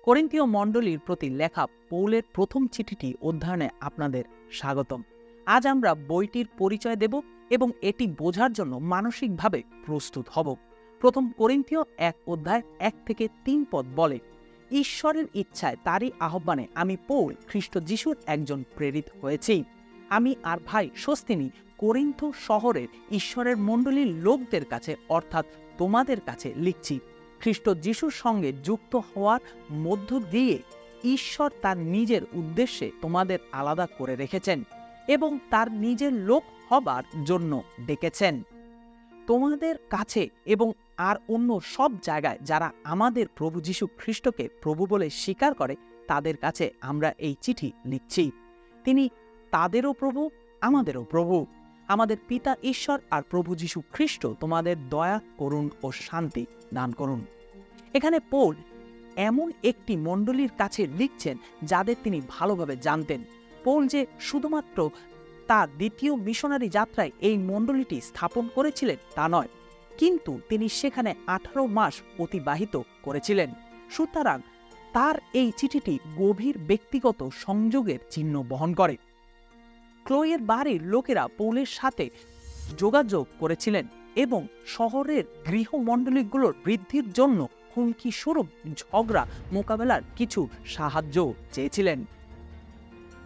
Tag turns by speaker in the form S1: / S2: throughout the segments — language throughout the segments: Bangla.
S1: করিন্থীয় মণ্ডলীর প্রতি লেখা পৌলের প্রথম চিঠিটি অধ্যয়নে আপনাদের স্বাগতম। আজ আমরা বইটির পরিচয় দেব এবং এটি বোঝার জন্য মানসিকভাবে প্রস্তুত হব। প্রথম করিন্থীয় 1 অধ্যায় 1 থেকে 3 পদ বলে, ঈশ্বরের ইচ্ছায় তারই আহ্বানে আমি পৌল খ্রিস্ট যিশুর একজন প্রেরিত হয়েছি। আমি আর ভাই সোস্থিনী করিন্থ শহরের ঈশ্বরের মণ্ডলীর লোকদের কাছে অর্থাৎ তোমাদের কাছে লিখছি। খ্রিস্ট যিশুর সঙ্গে যুক্ত হওয়ার মধ্য দিয়ে ঈশ্বর তার নিজের উদ্দেশ্যে তোমাদের আলাদা করে রেখেছেন এবং তার নিজের লোক হবার জন্য ডেকেছেন। তোমাদের কাছে এবং আর অন্য সব জায়গায় যারা আমাদের প্রভু যীশু খ্রিস্টকে প্রভু বলে স্বীকার করে তাদের কাছে আমরা এই চিঠি লিখছি। তিনি তাদেরও প্রভু, আমাদেরও প্রভু। আমাদের পিতা ঈশ্বর আর প্রভু যীশু খ্রিস্ট তোমাদের দয়া করুন ও শান্তি দান করুন। এখানে পৌল এমন একটি মণ্ডলীর কাছে লিখছেন যাদের তিনি ভালোভাবে জানতেন। পৌল যে শুধুমাত্র তার দ্বিতীয় মিশনারি যাত্রায় এই মণ্ডলীটি স্থাপন করেছিলেন তা নয়, কিন্তু তিনি সেখানে 18 মাস অতিবাহিত করেছিলেন। সুতরাং তার এই চিঠিটি গভীর ব্যক্তিগত সংযোগের চিহ্ন বহন করে। ক্লোয়ের বাড়ির লোকেরা পৌলের সাথে যোগাযোগ করেছিলেন এবং শহরের গৃহমণ্ডলীগুলোর বৃদ্ধির জন্য হুমকি স্বরূপ ঝগড়া মোকাবেলার কিছু সাহায্য চেয়েছিলেন।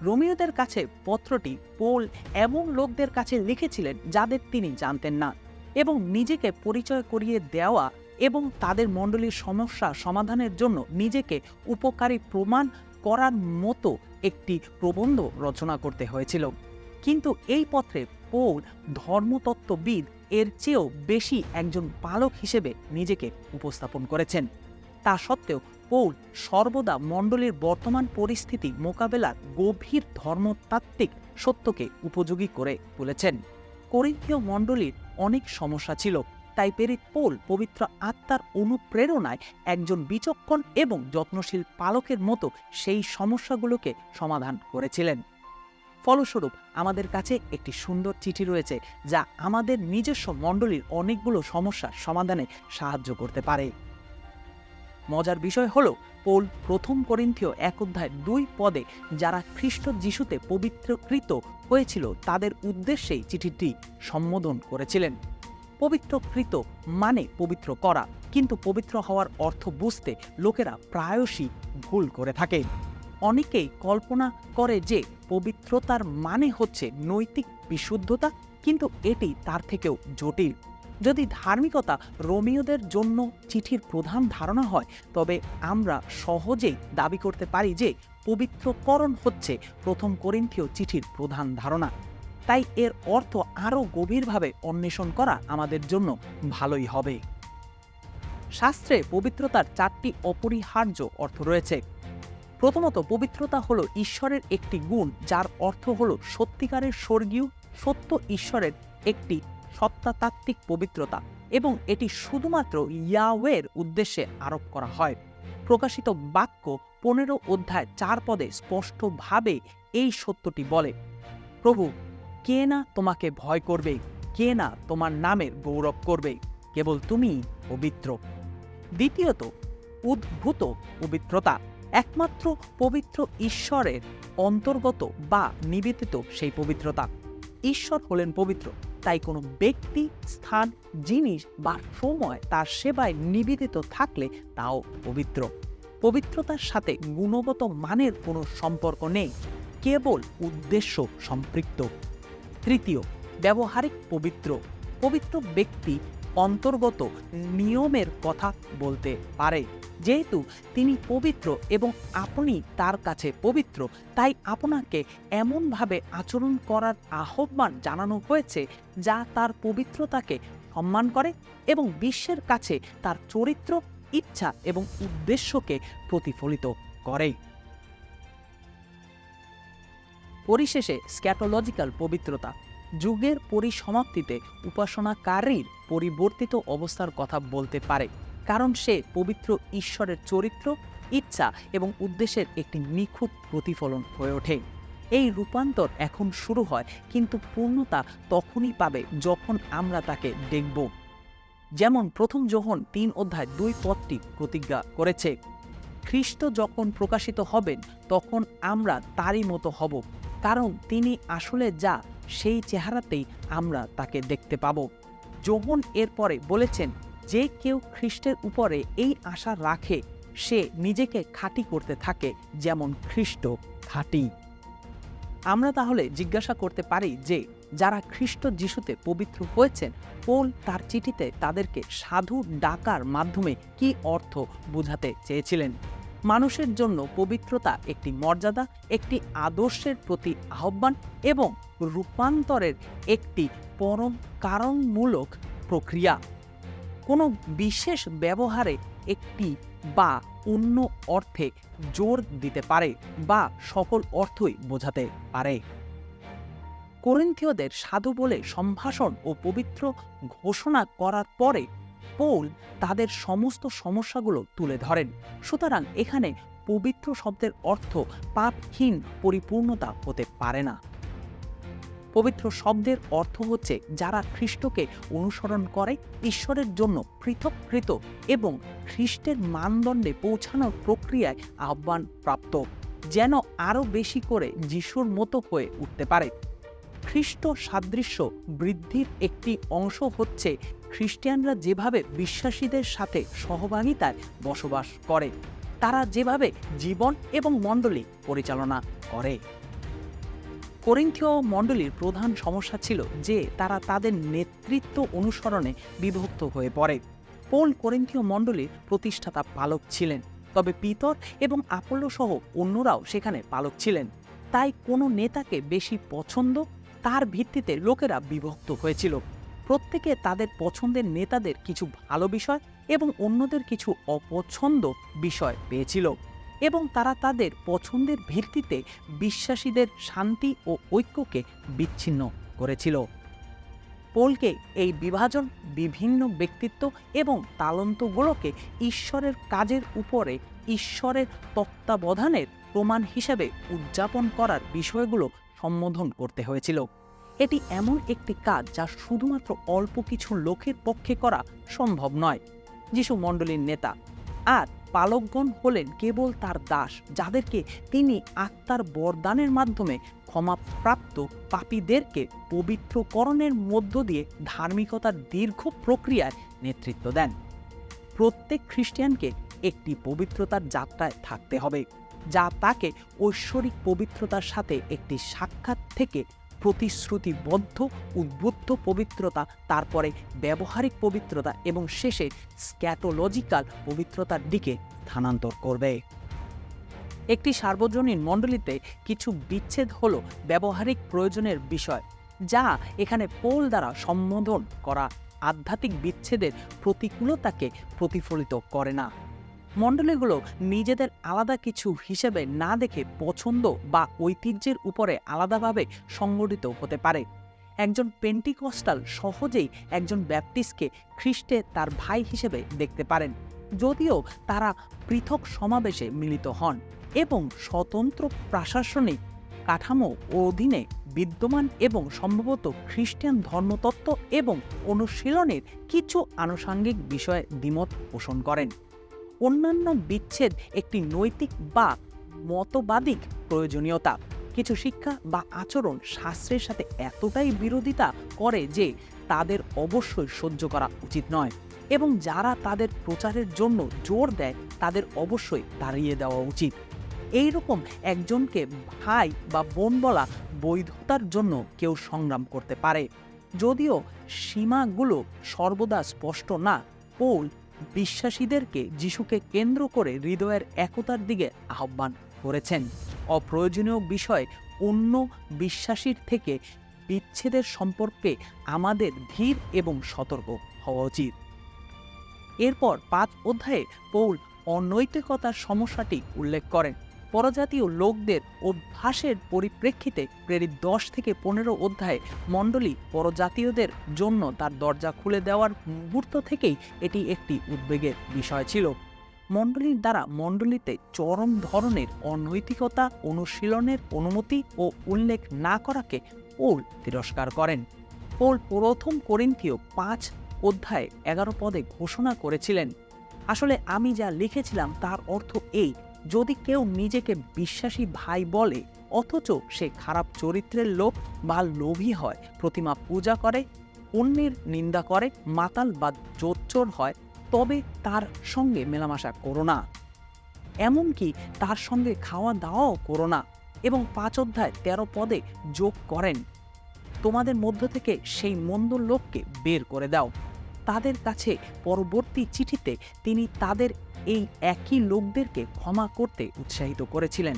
S1: রোমীয়দের কাছে পত্রটি পৌল এমন লোকদের কাছে লিখেছিলেন যাদের তিনি জানতেন না, এবং নিজেকে পরিচয় করিয়ে দেওয়া এবং তাদের মণ্ডলীর সমস্যা সমাধানের জন্য নিজেকে উপকারী প্রমাণ করার মতো একটি প্রবন্ধ রচনা করতে হয়েছিল। কিন্তু এই পত্রে পৌল ধর্মতত্ত্ববিদ এর চেয়েও বেশি একজন পালক হিসেবে নিজেকে উপস্থাপন করেছেন। তা সত্ত্বেও পৌল সর্বদা মণ্ডলীর বর্তমান পরিস্থিতি মোকাবেলার গভীর ধর্মতাত্ত্বিক সত্যকে উপযোগী করে তুলেছেন। করিন্থীয় মণ্ডলীর অনেক সমস্যা ছিল, তাই প্রেরিত পৌল পবিত্র আত্মার অনুপ্রেরণায় একজন বিচক্ষণ এবং যত্নশীল পালকের মতো সেই সমস্যাগুলোকে সমাধান করেছিলেন। ফলস্বরূপ আমাদের কাছে একটি সুন্দর চিঠি রয়েছে যা আমাদের নিজস্ব মণ্ডলীর অনেকগুলো সমস্যার সমাধানে সাহায্য করতে পারে। মজার বিষয় হল, পৌল প্রথম করিন্থীয় 1 অধ্যায় 2 পদে যারা খ্রিস্ট যিশুতে পবিত্রকৃত হয়েছিল তাদের উদ্দেশ্যেই চিঠিটি সম্বোধন করেছিলেন। পবিত্রকৃত মানে পবিত্র করা, কিন্তু পবিত্র হওয়ার অর্থ বুঝতে লোকেরা প্রায়শই ভুল করে থাকে। অনেকেই কল্পনা করে যে পবিত্রতার মানে হচ্ছে নৈতিক বিশুদ্ধতা, কিন্তু এটি তার থেকেও জটিল। যদি ধার্মিকতা রোমীয়দের জন্য চিঠির প্রধান ধারণা হয়, তবে আমরা সহজেই দাবি করতে পারি যে পবিত্রকরণ হচ্ছে প্রথম করিন্থীয় চিঠির প্রধান ধারণা। তাই এর অর্থ আরও গভীরভাবে অন্বেষণ করা আমাদের জন্য ভালোই হবে। শাস্ত্রে পবিত্রতার 4টি অপরিহার্য অর্থ রয়েছে। প্রথমত, পবিত্রতা হলো ঈশ্বরের একটি গুণ যার অর্থ হলো সত্যিকারের স্বর্গীয় সত্য ঈশ্বরের একটি সত্তাতাত্ত্বিক পবিত্রতা, এবং এটি শুধুমাত্র ইয়াহওয়ের উদ্দেশ্যে আরোপ করা হয়। প্রকাশিত বাক্য 15 অধ্যায় 4 পদে স্পষ্টভাবে এই সত্যটি বলে, প্রভু, কে না তোমাকে ভয় করবে, কে না তোমার নামের গৌরব করবে, কেবল তুমি পবিত্র। দ্বিতীয়ত, উদ্ভূত পবিত্রতা, একমাত্র পবিত্র ঈশ্বরের অন্তর্গত বা নিবেদিত সেই পবিত্রতা। ঈশ্বর হলেন পবিত্র, তাই কোনো ব্যক্তি, স্থান, জিনিস বা সময় তার সেবায় নিবেদিত থাকলে তাও পবিত্র। পবিত্রতার সাথে গুণগত মানের কোনো সম্পর্ক নেই, কেবল উদ্দেশ্য সম্পৃক্ত। তৃতীয়, ব্যবহারিক পবিত্র, পবিত্র ব্যক্তি অন্তর্গত নিয়মের কথা বলতে পারে। যেহেতু তিনি পবিত্র এবং আপনি তার কাছে পবিত্র, তাই আপনাকে এমনভাবে আচরণ করার আহ্বান জানানো হয়েছে যা তার পবিত্রতাকে সম্মান করে এবং বিশ্বের কাছে তার চরিত্র, ইচ্ছা এবং উদ্দেশ্যকে প্রতিফলিত করে। পরিশেষে, স্ক্যাটোলজিক্যাল পবিত্রতা যুগের পরিসমাপ্তিতে উপাসনাকারীর পরিবর্তিত অবস্থার কথা বলতে পারে, কারণ সে পবিত্র ঈশ্বরের চরিত্র, ইচ্ছা এবং উদ্দেশ্যের একটি নিখুঁত প্রতিফলন হয়ে ওঠে। এই রূপান্তর এখন শুরু হয়, কিন্তু পূর্ণতা তখনই পাবে যখন আমরা তাকে দেখব। যেমন প্রথম যোহন 3 অধ্যায় 2 পদটি প্রতিজ্ঞা করেছে, খ্রিস্ট যখন প্রকাশিত হবেন তখন আমরা তারই মতো হব, কারণ তিনি আসলে যা সেই চেহারাতেই আমরা তাকে দেখতে পাব। যোহন এরপরে বলেছেন, যে কেউ খ্রিস্টের উপরে এই আশা রাখে সে নিজেকে খাঁটি করতে থাকে যেমন খ্রিস্ট খাঁটি। আমরা তাহলে জিজ্ঞাসা করতে পারি যে যারা খ্রিস্ট যিশুতে পবিত্র হয়েছেন, পৌল তার চিঠিতে তাদেরকে সাধু ডাকার মাধ্যমে কি অর্থ বোঝাতে চেয়েছিলেন? মানুষের জন্য পবিত্রতা একটি মর্যাদা, একটি আদর্শের প্রতি আহ্বান এবং রূপান্তরের একটি পরম কারণমূলক প্রক্রিয়া। কোনো বিশেষ ব্যবহারে একটি বা অন্য অর্থে জোর দিতে পারে বা সকল অর্থই বোঝাতে পারে। করিন্থীয়দের সাধু বলে সম্ভাষণ ও পবিত্র ঘোষণা করার পরে পৌল তাদের সমস্ত সমস্যাগুলো তুলে ধরেন। সুতরাং এখানে পবিত্র শব্দের অর্থ পাপহীন পরিপূর্ণতা হতে পারে না। পবিত্র শব্দের অর্থ হচ্ছে যারা খ্রিস্টকে অনুসরণ করে, ঈশ্বরের জন্য পৃথককৃত এবং খ্রিস্টের মানদণ্ডে পৌঁছানোর প্রক্রিয়ায় আহ্বান প্রাপ্ত, যেন আরও বেশি করে যিশুর মতো হয়ে উঠতে পারে। খ্রিস্ট সাদৃশ্য বৃদ্ধির একটি অংশ হচ্ছে খ্রিস্টিয়ানরা যেভাবে বিশ্বাসীদের সাথে সহভাগিতায় বসবাস করে, তারা যেভাবে জীবন এবং মণ্ডলী পরিচালনা করে। করিন্থীয় মণ্ডলীর প্রধান সমস্যা ছিল যে তারা তাদের নেতৃত্ব অনুসরণে বিভক্ত হয়ে পড়ে। পৌল করিন্থীয় মণ্ডলীর প্রতিষ্ঠাতা পালক ছিলেন, তবে পিতর এবং আপোল্লো সহ অন্যরাও সেখানে পালক ছিলেন। তাই কোনো নেতাকে বেশি পছন্দ তার ভিত্তিতে লোকেরা বিভক্ত হয়েছিল। প্রত্যেকে তাদের পছন্দের নেতাদের কিছু ভালো বিষয় এবং অন্যদের কিছু অপছন্দ বিষয় পেয়েছিল, এবং তারা তাদের পছন্দের ভিত্তিতে বিশ্বাসীদের শান্তি ও ঐক্যকে বিচ্ছিন্ন করেছিল। পৌলকে এই বিভাজন বিভিন্ন ব্যক্তিত্ব এবং তালন্তগুলোকে ঈশ্বরের কাজের উপরে ঈশ্বরের তত্ত্বাবধানের প্রমাণ হিসেবে উদযাপন করার বিষয়গুলো সম্বোধন করতে হয়েছিল। এটি এমন একটি কাজ যা শুধুমাত্র অল্প কিছু লোকের পক্ষে করা সম্ভব নয়। যিশু মণ্ডলীর নেতা, আর পালকগণ হলেন কেবল তার দাস, যাদেরকে তিনি আত্মার বরদানের মাধ্যমে ক্ষমাপ্রাপ্ত পাপীদেরকে পবিত্রকরণের মধ্য দিয়ে ধার্মিকতার দীর্ঘ প্রক্রিয়ায় নেতৃত্ব দেন। প্রত্যেক খ্রিস্টিয়ানকে একটি পবিত্রতার যাত্রায় থাকতে হবে, যা তাকে ঐশ্বরিক পবিত্রতার সাথে একটি সাক্ষাৎ থেকে প্রতিশ্রুতিবদ্ধ উদ্বুদ্ধ পবিত্রতা, তারপরে ব্যবহারিক পবিত্রতা এবং শেষে স্ক্যাটোলজিক্যাল পবিত্রতার দিকে স্থানান্তর করবে। একটি সার্বজনীন মণ্ডলীতে কিছু বিচ্ছেদ হল ব্যবহারিক প্রয়োজনের বিষয়, যা এখানে পৌল দ্বারা সম্বোধন করা আধ্যাত্মিক বিচ্ছেদের প্রতিকূলতাকে প্রতিফলিত করে না। মণ্ডলীগুলো নিজেদের আলাদা কিছু হিসেবে না দেখে পছন্দ বা ঐতিহ্যের উপরে আলাদাভাবে সংগঠিত হতে পারে। একজন পেন্টিকস্টাল সহজেই একজন ব্যাপটিস্টকে খ্রিস্টে তার ভাই হিসেবে দেখতে পারেন, যদিও তারা পৃথক সমাবেশে মিলিত হন এবং স্বতন্ত্র প্রশাসনিক কাঠামো অধীনে বিদ্যমান এবং সম্ভবত খ্রিস্টান ধর্মতত্ত্ব এবং অনুশীলনের কিছু আনুষঙ্গিক বিষয়ে দ্বিমত পোষণ করেন। অন্যান্য বিচ্ছেদ একটি নৈতিক বা মতবাদিক প্রয়োজনীয়তা। কিছু শিক্ষা বা আচরণ শাস্ত্রের সাথে এতটাই বিরোধিতা করে যে তাদের অবশ্যই সহ্য করা উচিত নয়, এবং যারা তাদের প্রচারের জন্য জোর দেয় তাদের অবশ্যই তাড়িয়ে দেওয়া উচিত। এইরকম একজনকে ভাই বা বোন বলা বৈধতার জন্য কেউ সংগ্রাম করতে পারে, যদিও সীমাগুলো সর্বদা স্পষ্ট না। পৌল বিশ্বাসীদেরকে যিশুকে কেন্দ্র করে হৃদয়ের একতার দিকে আহ্বান করেছেন। অপ্রয়োজনীয় বিষয় অন্য বিশ্বাসীর থেকে বিচ্ছেদের সম্পর্কে আমাদের ধীর এবং সতর্ক হওয়া উচিত। এরপর 5 অধ্যায়ে পৌল অনৈতিকতার সমস্যাটি উল্লেখ করেন। পরজাতীয় লোকদের অভ্যাসের পরিপ্রেক্ষিতে প্রেরিত 10 থেকে 15 অধ্যায়ে মণ্ডলী পরজাতীয়দের জন্য তার দরজা খুলে দেওয়ার মুহূর্ত থেকেই এটি একটি উদ্বেগের বিষয় ছিল। মণ্ডলীর দ্বারা মণ্ডলীতে চরম ধরনের অনৈতিকতা অনুশীলনের অনুমতি ও উল্লেখ না করাকে পৌল তিরস্কার করেন। পৌল প্রথম করিন্থীয় 5 অধ্যায়ে 11 পদে ঘোষণা করেছিলেন, আসলে আমি যা লিখেছিলাম তার অর্থ এই, যদি কেউ নিজেকে বিশ্বাসী ভাই বলে অথচ সে খারাপ চরিত্রের লোক বা লোভী হয়, প্রতিমা পূজা করে, অন্যের নিন্দা করে, মাতাল বা জোচ্চোর হয়, তবে তার সঙ্গে মেলামেশা করো না, এমনকি তার সঙ্গে খাওয়া দাওয়াও করো না। এবং 5 অধ্যায় 13 পদে যোগ করেন, তোমাদের মধ্য থেকে সেই মন্দ লোককে বের করে দাও। তাদের কাছে পরবর্তী চিঠিতে তিনি তাদের এই একই লোকদেরকে ক্ষমা করতে উৎসাহিত করেছিলেন,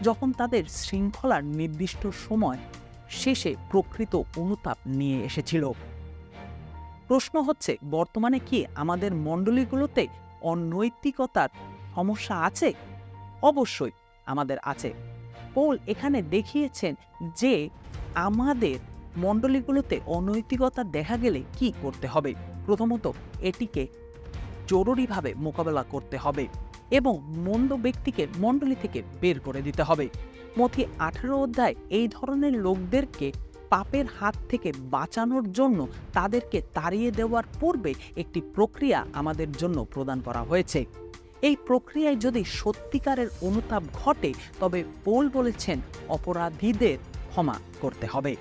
S1: যখন তাদের শৃঙ্খলার নির্দিষ্ট সময় শেষে প্রকৃত অনুতাপ নিয়ে এসেছিল। প্রশ্ন হচ্ছে, বর্তমানে কি আমাদের মণ্ডলীগুলোতে অনৈতিকতার সমস্যা আছে? অবশ্যই আমাদের আছে। পৌল এখানে দেখিয়েছেন যে আমাদের মণ্ডলীগুলোতে অনৈতিকতা দেখা গেলে কি করতে হবে। প্রথমত, এটিকে জরুরিভাবে মোকাবেলা করতে হবে এবং মন্দ ব্যক্তিকে মণ্ডলী থেকে বের করে দিতে হবে। মথি 18 অধ্যায় এই ধরনের লোকদেরকে পাপের হাত থেকে বাঁচানোর জন্য তাদেরকে তাড়িয়ে দেওয়ার পূর্বে একটি প্রক্রিয়া আমাদের জন্য প্রদান করা হয়েছে। এই প্রক্রিয়ায় যদি সত্যিকারের অনুতাপ ঘটে, তবে পৌল বলেছেন অপরাধীদের ক্ষমা করতে হবে।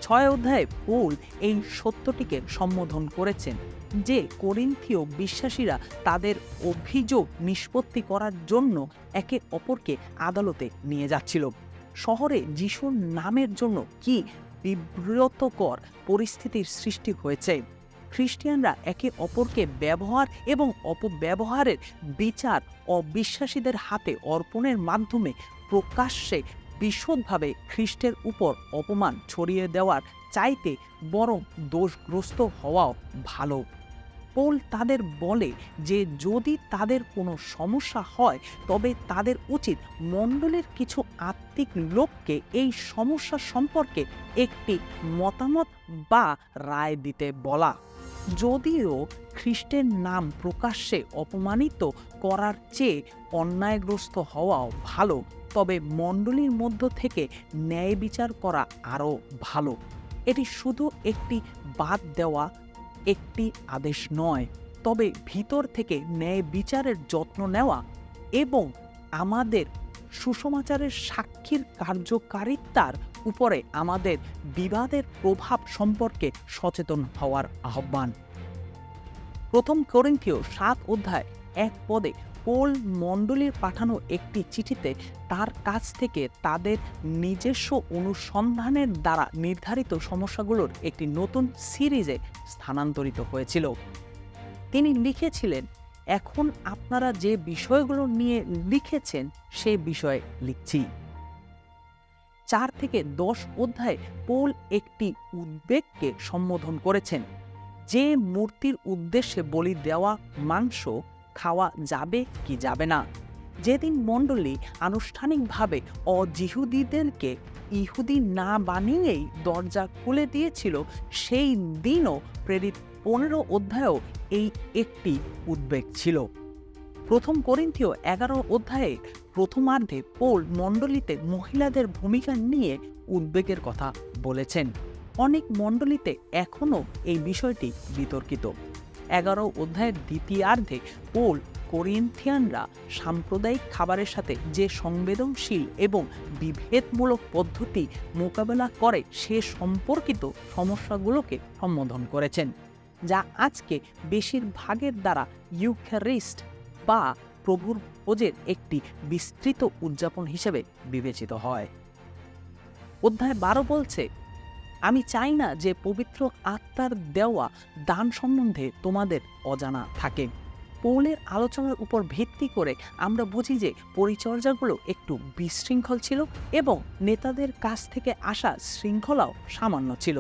S1: 6 অধ্যায়ে পৌল এই সত্যটিকে সম্বোধন করেছেন যে করিন্থীয় বিশ্বাসীরা তাদের অভিযোগ নিষ্পত্তি করার জন্য একে অপরকে আদালতে নিয়ে যাচ্ছিল। শহরে যিশুর নামের জন্য কি বিব্রতকর পরিস্থিতির সৃষ্টি হয়েছে। খ্রিস্টিয়ানরা একে অপরকে ব্যবহার এবং অপব্যবহারের বিচার অবিশ্বাসীদের হাতে অর্পণের মাধ্যমে প্রকাশ্যে বিশদভাবে খ্রিস্টের উপর অপমান ছড়িয়ে দেওয়ার চাইতে বরং দোষগ্রস্ত হওয়াও ভালো। পৌল তাদের বলে যে যদি তাদের কোনো সমস্যা হয়, তবে তাদের উচিত মণ্ডলীর কিছু আত্মিক লোককে এই সমস্যা সম্পর্কে একটি মতামত বা রায় দিতে বলা। যদিও খ্রিস্টের নাম প্রকাশ্যে অপমানিত করার চেয়ে অন্যায়গ্রস্ত হওয়াও ভালো, তবে মণ্ডলীর মধ্য থেকে ন্যায় বিচার করা আরও ভালো। এটি শুধু একটি বাদ দেওয়া একটি আদেশ নয়, তবে ভিতর থেকে ন্যায় বিচারের যত্ন নেওয়া এবং আমাদের সুসমাচারের সাক্ষীর কার্যকারিতার উপরে আমাদের বিবাদের প্রভাব সম্পর্কে সচেতন হওয়ার আহ্বান। প্রথম করিন্থীয় 7 অধ্যায় 1 পদে পৌল মণ্ডলীর পাঠানো একটি চিঠিতে তার কাছ থেকে তাদের নিজস্ব অনুসন্ধানের দ্বারা নির্ধারিত সমস্যাগুলোর একটি নতুন সিরিজে স্থানান্তরিত হয়েছিল। তিনি লিখেছিলেন, এখন আপনারা যে বিষয়গুলো নিয়ে লিখেছেন সে বিষয়ে লিখছি। 4 থেকে 10 অধ্যায়ে পৌল একটি উদ্বেগকে সম্বোধন করেছেন, যে মূর্তির উদ্দেশ্যে বলি দেওয়া মাংস খাওয়া যাবে কি যাবে না। যেদিন মণ্ডলী আনুষ্ঠানিকভাবে অজিহুদীদেরকে ইহুদি না বানিয়েই দরজা খুলে দিয়েছিল, সেই দিনও প্রেরিত 15 অধ্যায়েও এই একটি উদ্বেগ ছিল। প্রথম করিন্থীয় 11 অধ্যায়ে প্রথমার্ধে পৌল মণ্ডলীতে মহিলাদের ভূমিকা নিয়ে উদ্বেগের কথা বলেছেন। অনেক মণ্ডলীতে এখনও এই বিষয়টি বিতর্কিত। 11 অধ্যায়ের দ্বিতীয়ার্ধে পৌল করিন্থিয়ানরা সাম্প্রদায়িক খাবারের সাথে যে সংবেদনশীল এবং বিভেদমূলক পদ্ধতি মোকাবেলা করে সে সম্পর্কিত সমস্যাগুলোকে সম্বোধন করেছেন, যা আজকে বেশিরভাগের দ্বারা ইউক্যারিস্ট বা প্রভুর ভোজের একটি বিস্তৃত উদযাপন হিসেবে বিবেচিত হয়। অধ্যায় 12 বলছে, আমি চাই না যে পবিত্র আত্মার দেওয়া দান সম্বন্ধে তোমাদের অজানা থাকে। পৌলের আলোচনার উপর ভিত্তি করে আমরা বুঝি যে পরিচর্যাগুলো একটু বিশৃঙ্খল ছিল এবং নেতাদের কাছ থেকে আসা শৃঙ্খলাও সামান্য ছিল।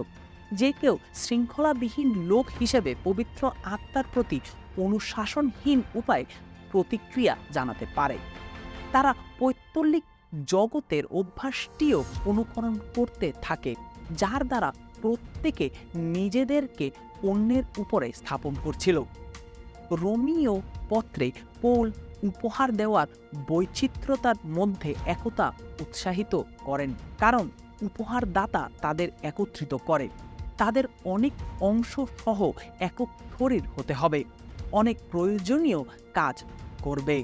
S1: যে কেউ শৃঙ্খলাবিহীন লোক হিসেবে পবিত্র আত্মার প্রতি অনুশাসনহীন উপায়ে প্রতিক্রিয়া জানাতে পারে। তারা পৈত্তলিক জগতের অভ্যাসটিও অনুকরণ করতে থাকে, যার দ্বারা প্রত্যেকে নিজেদেরকে অন্যের উপরে স্থাপন করছিল। রোমীয় পত্রে পৌল উপহার দেওয়ার বৈচিত্র্যতার মধ্যে একতা উৎসাহিত করেন, কারণ উপহারদাতা তাদের একত্রিত করে। তাদের অনেক অংশ সহ একক শরীর হতে হবে। অনেক প্রয়োজনীয় কাজ করবে।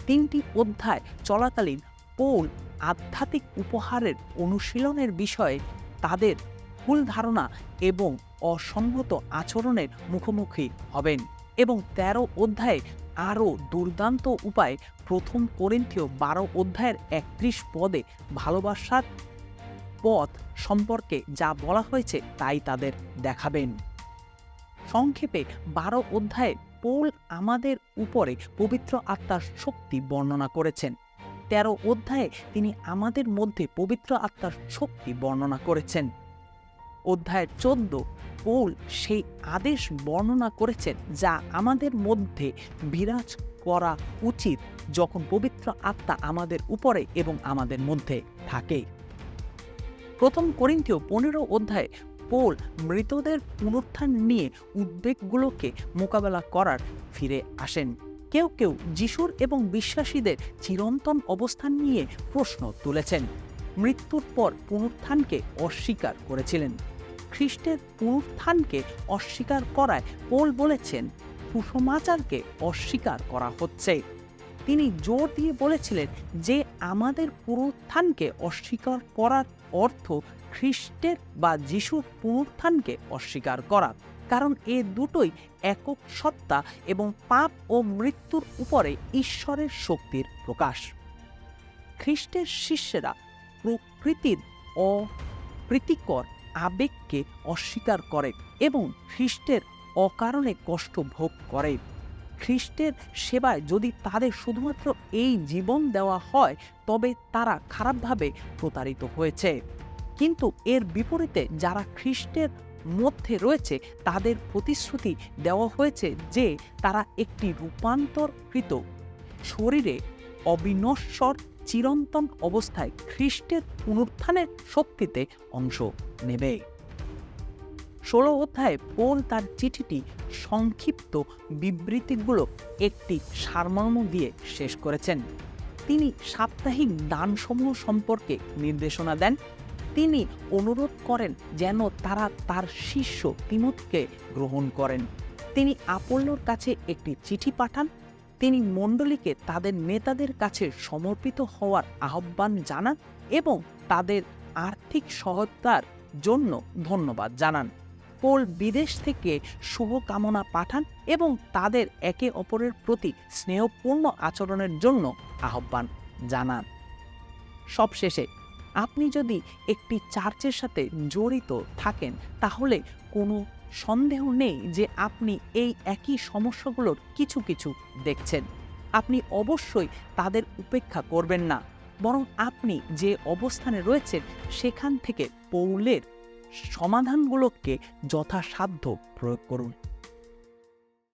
S1: 3টি অধ্যায় চলাকালীন পৌল আধ্যাত্মিক উপহারের অনুশীলনের বিষয়ে তাদের ভুল ধারণা এবং অসংগত আচরণের মুখোমুখি হবেন এবং 13 অধ্যায়ে আরও দুর্দান্ত উপায়ে 1 করিন্থীয় 12 অধ্যায়ের 31 পদে ভালোবাসার পথ সম্পর্কে যা বলা হয়েছে তাই তাদের দেখাবেন। সংক্ষেপে 12 অধ্যায়ে পৌল আমাদের উপরে পবিত্র আত্মার শক্তি বর্ণনা করেছেন। 13 অধ্যায়ে তিনি আমাদের মধ্যে পবিত্র আত্মার শক্তি বর্ণনা করেছেন। অধ্যায় 14 পৌল সেই আদেশ বর্ণনা করেছেন যা আমাদের মধ্যে বিরাজ করা উচিত যখন পবিত্র আত্মা আমাদের উপরে এবং আমাদের মধ্যে থাকে। 1 করিন্থীয় 15 অধ্যায়ে পৌল মৃতদের পুনরুত্থান নিয়ে উদ্বেগগুলোকে মোকাবেলা করার ফিরে আসেন। কেউ কেউ যিশুর এবং বিশ্বাসীদের চিরন্তন অবস্থান নিয়ে প্রশ্ন তুলেছেন, মৃত্যুর পর পুনরুত্থানকে অস্বীকার করেছিলেন। খ্রিস্টের পুনরুত্থানকে অস্বীকার করায় পৌল বলেছেন সুসমাচারকে অস্বীকার করা হচ্ছে। তিনি জোর দিয়ে বলেছিলেন যে আমাদের পুনরুত্থানকে অস্বীকার করার অর্থ খ্রিস্টের বা যিশুর পুনরুত্থানকে অস্বীকার করা, কারণ এ দুটোই একক সত্তা এবং পাপ ও মৃত্যুর উপরে ঈশ্বরের শক্তির প্রকাশ। খ্রিস্টের শিষ্যেরা প্রকৃতির অপ্রীতিকর আবেগকে অস্বীকার করে এবং খ্রিস্টের অকারণে কষ্ট ভোগ করে। খ্রিস্টের সেবায় যদি তাদের শুধুমাত্র এই জীবন দেওয়া হয় তবে তারা খারাপভাবে প্রতারিত হয়েছে, কিন্তু এর বিপরীতে যারা খ্রিস্টের মধ্যে রয়েছে তাদের প্রতিশ্রুতি দেওয়া হয়েছে যে তারা একটি রূপান্তরকৃত শরীরে অবিনশ্বর চিরন্তন অবস্থায় খ্রিস্টের পুনরুত্থানের শক্তিতে অংশ নেবে। 16 অধ্যায়ে পৌল তার চিঠিটি সংক্ষিপ্ত বিবৃতিগুলো একটি সারমর্ম দিয়ে শেষ করেছেন। তিনি সাপ্তাহিক দানসমূহ সম্পর্কে নির্দেশনা দেন। তিনি অনুরোধ করেন যেন তারা তার শিষ্য তিমোথীকে গ্রহণ করেন। তিনি আপোল্লোর কাছে একটি চিঠি পাঠান। তিনি মণ্ডলীকে তাদের নেতাদের কাছে সমর্পিত হওয়ার আহ্বান জানান এবং তাদের আর্থিক সহায়তার জন্য ধন্যবাদ জানান। পৌল বিদেশ থেকে শুভকামনা পাঠান এবং তাদের একে অপরের প্রতি স্নেহপূর্ণ আচরণের জন্য আহ্বান জানান। সবশেষে, আপনি যদি একটি চার্চের সাথে জড়িত থাকেন তাহলে কোনো সন্দেহ নেই যে আপনি এই একই সমস্যাগুলোর কিছু কিছু দেখছেন। আপনি অবশ্যই তাদের উপেক্ষা করবেন না, বরং আপনি যে অবস্থানে রয়েছেন সেখান থেকে পৌলের সমাধানগুলোকে যথাসাধ্য প্রয়োগ করুন।